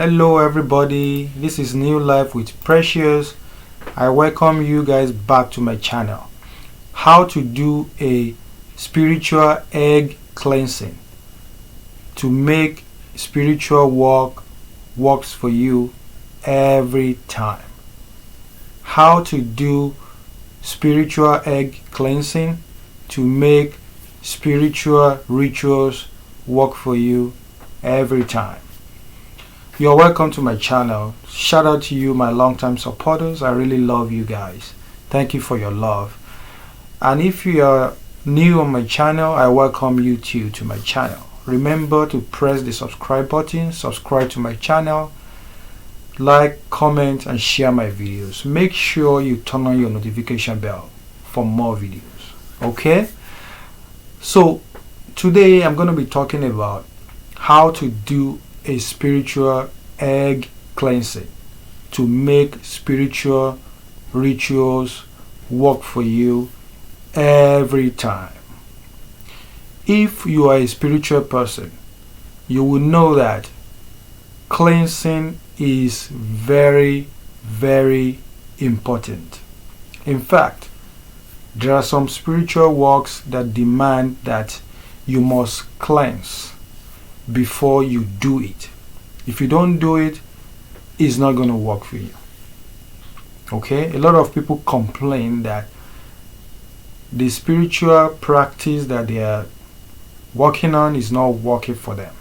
Hello everybody, this is New Life with Precious. I welcome you guys back to my channel. How to do a spiritual egg cleansing to make spiritual works for you every time. How to do spiritual egg cleansing to make spiritual rituals work for you every time. You're welcome to my channel. Shout out to you, my long-time supporters. I really love you guys. Thank you for your love. And if you are new on my channel, I welcome you too to my channel. Remember to press the subscribe button, subscribe to my channel, like, comment, and share my videos. Make sure you turn on your notification bell for more videos. Okay? So today I'm going to be talking about how to do a spiritual egg cleansing to make spiritual rituals work for you every time. If you are a spiritual person, you will know that cleansing is very, very important. In fact, there are some spiritual works that demand that you must cleanse before you do it. If you don't do it, it's not going to work for you. Okay? A lot of people complain that the spiritual practice that they are working on is not working for them.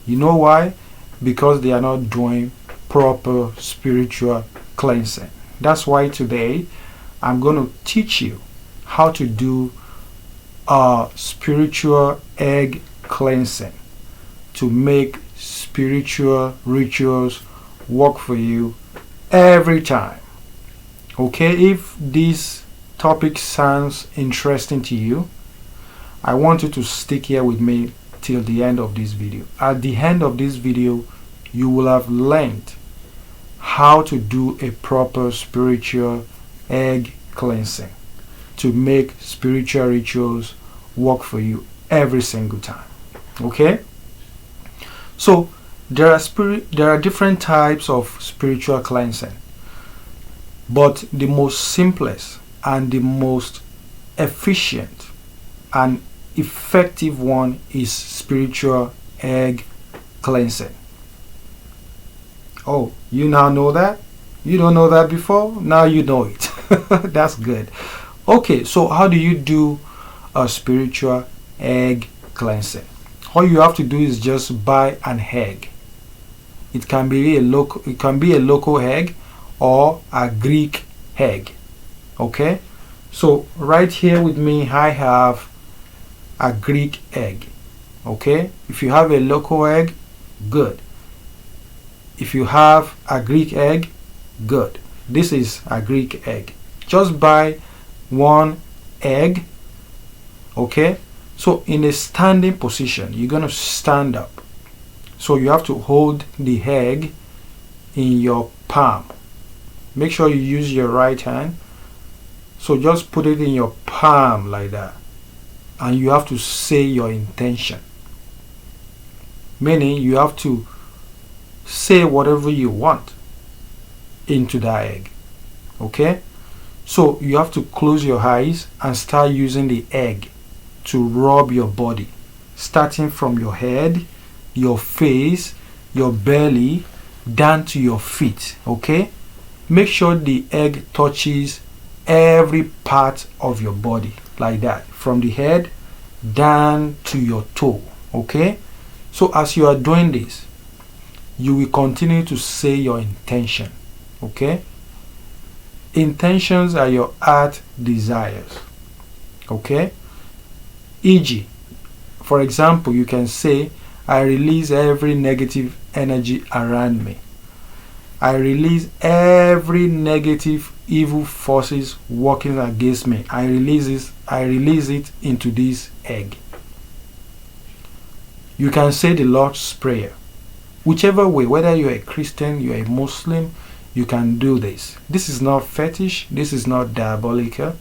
You know why? Because they are not doing proper spiritual cleansing. That's why today I'm going to teach you how to do a spiritual egg cleansing to make spiritual rituals work for you every time. Okay, if this topic sounds interesting to you, I want you to stick here with me till the end of this video. At the end of this video, you will have learned how to do a proper spiritual egg cleansing to make spiritual rituals work for you every single time. Okay? So there are different types of spiritual cleansing, but the most simplest and the most efficient and effective one is spiritual egg cleansing. Oh, you now know that? You don't know that before? Now you know it. That's good. Okay, so how do you do a spiritual egg cleansing? All you have to do is just buy an egg. It can be a local egg or a Greek egg. Okay? So right here with me I have a Greek egg. Okay? If you have a local egg, good. If you have a Greek egg, good. This is a Greek egg. Just buy one egg. Okay? So in a standing position, you're going to stand up. So you have to hold the egg in your palm. Make sure you use your right hand. So just put it in your palm like that. And you have to say your intention. Meaning you have to say whatever you want into that egg. Okay? So you have to close your eyes and start using the egg to rub your body, starting from your head, your face, your belly, down to your feet. Okay? Make sure the egg touches every part of your body like that, from the head down to your toe. Okay? So as you are doing this, you will continue to say your intention. Okay? Intentions are your heart desires. Okay? E.g., for example, you can say, I release every negative energy around me. I release every negative evil forces working against me. I release it into this egg. You can say the Lord's Prayer. Whichever way, whether you're a Christian, you're a Muslim, you can do this. This is not fetish. This is not diabolical.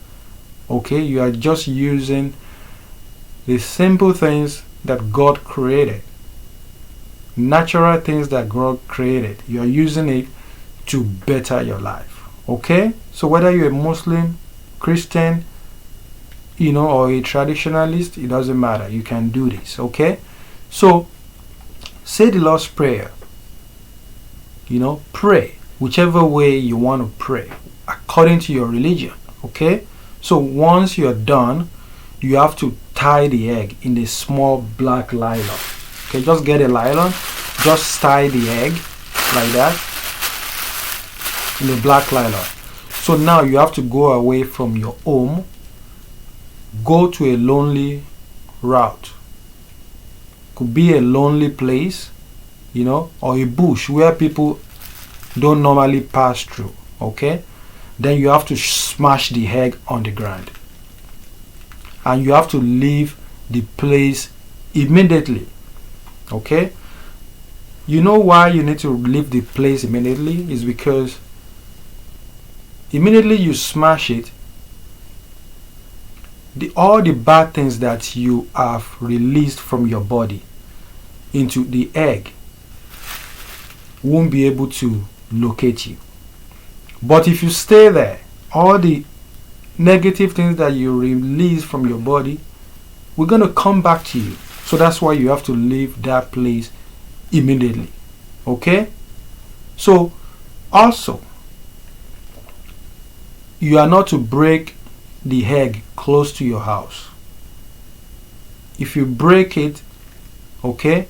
Okay? You are just using the simple things that God created natural things that God created. You're using it to better your life. Okay? So whether you're a Muslim, Christian, or a traditionalist, it doesn't matter. You can do this. Okay? So say the Lord's Prayer. Pray whichever way you want to pray according to your religion. Okay? So once you're done, you have to tie the egg in a small black nylon. Okay, just get a nylon, just tie the egg like that in a black nylon. So now you have to go away from your home, go to a lonely route. Could be a lonely place, or a bush where people don't normally pass through. Okay? Then you have to smash the egg on the ground. And you have to leave the place immediately. Okay? You know why you need to leave the place immediately? Is because immediately you smash it, all the bad things that you have released from your body into the egg won't be able to locate you. But if you stay there, all the negative things that you release from your body, we're going to come back to you. So that's why you have to leave that place immediately. Okay? So also, you are not to break the egg close to your house. If you break it, okay,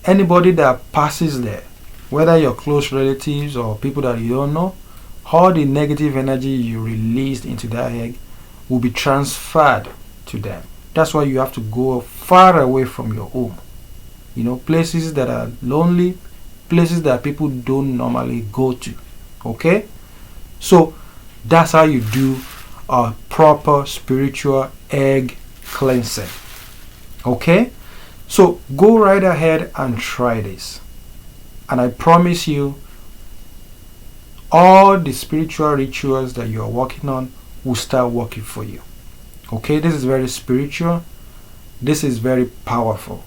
anybody that passes there, whether your close relatives or people that you don't know, all the negative energy you released into that egg will be transferred to them. That's why you have to go far away from your home. Places that are lonely, places that people don't normally go to. Okay? So that's how you do a proper spiritual egg cleansing. Okay? So go right ahead and try this. And I promise you, all the spiritual rituals that you are working on will start working for you. Okay, this is very spiritual. This is very powerful.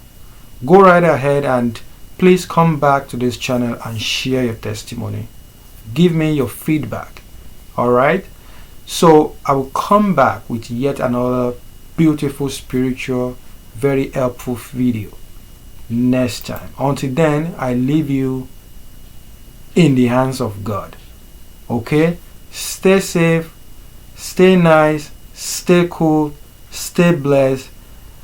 Go right ahead and please come back to this channel and share your testimony. Give me your feedback. Alright? So I will come back with yet another beautiful, spiritual, very helpful video next time. Until then, I leave you in the hands of God. Okay? Stay safe, stay nice, stay cool, stay blessed,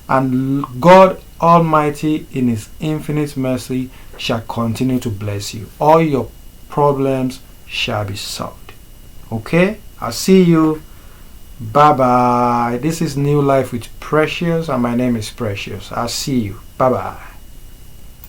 and God Almighty in His infinite mercy shall continue to bless you. All your problems shall be solved. Okay? I'll see you. Bye bye. This is New Life with Precious, and my name is Precious. I'll see you. Bye bye.